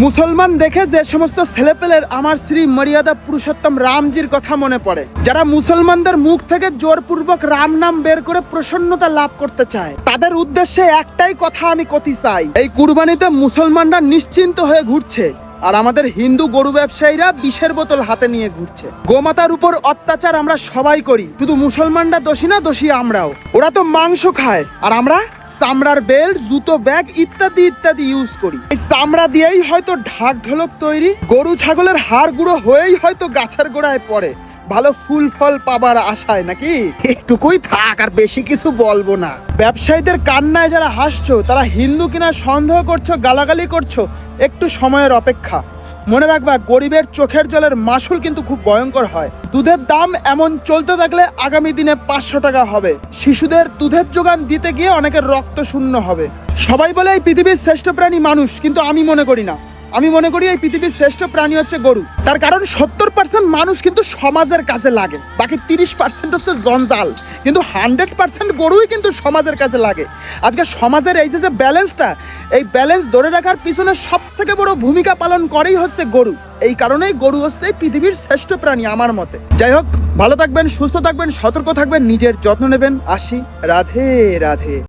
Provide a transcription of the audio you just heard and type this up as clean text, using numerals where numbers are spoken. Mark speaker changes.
Speaker 1: মুসলমান দেখে যে সমস্ত ছেলেপেলের আমার শ্রী মর্যাদা পুরুষোত্তম রামজির কথা মনে পড়ে, যারা মুসলমানদের মুখ থেকে জোরপূর্বক রাম নাম বের করে প্রসন্নতা লাভ করতে চায়, তাদের উদ্দেশ্যে একটাই কথা আমি কতি চাই, এই কুরবানিতে মুসলমানরা নিশ্চিন্ত হয়ে ঘুরছে আর আমাদের হিন্দু গরু ব্যবসায়ীরা বিষের বোতল হাতে নিয়ে ঘুরছে। গোমাতার উপর অত্যাচার আমরা সবাই করি, শুধু মুসলমানরা দোষী না, দোষী আমরাও। ওরা তো মাংস খায় আর আমরা চামড়ার বেল্ট, জুতো, ব্যাগ ইত্যাদি ইত্যাদি ইউজ করি। এই চামড়া দিয়েই হয়তো ঢাক ঢোলক তৈরি, গরু ছাগলের হাড় গুঁড়ো হয়েই হয়তো গাছের গোড়ায় পড়ে ভালো ফুল ফল পাবার আশায়, নাকি? একটুকুই থাক, আর বেশি কিছু বলবো না। ব্যবসায়ীদের কান্নায় যারা হাসছো, তারা হিন্দু কিনা সন্দেহ করছো, গালাগালি করছো, একটু সময়ের অপেক্ষা। মনে রাখবা, গরিবের চোখের জলের মাসুল কিন্তু খুব ভয়ঙ্কর হয়। দুধের দাম এমন চলতে থাকলে আগামী দিনে 500 টাকা হবে। শিশুদের দুধের যোগান দিতে গিয়ে অনেকের রক্ত শূন্য হবে। সবাই বলে এই পৃথিবীর শ্রেষ্ঠ প্রাণী মানুষ, কিন্তু আমি মনে করি না। আমি মনে করি এই পৃথিবীর শ্রেষ্ঠ প্রাণী হচ্ছে গরু। তার কারণ 70% মানুষ কিন্তু সমাজের কাজে লাগে, বাকি 30% হচ্ছে জঞ্জাল, কিন্তু 100% গরুই কিন্তু সমাজের কাজে লাগে। আজকে সমাজের এই যে ব্যালেন্সটা, এই ব্যালেন্স ধরে রাখার পিছনে সব থেকে বড় ভূমিকা পালন করেই হচ্ছে গরু। এই কারণেই গরু হচ্ছে পৃথিবীর শ্রেষ্ঠ প্রাণী আমার মতে। যাই হোক, ভালো থাকবেন, সুস্থ থাকবেন, সতর্ক থাকবেন, নিজের যত্ন নেবেন। আসি, রাধে রাধে।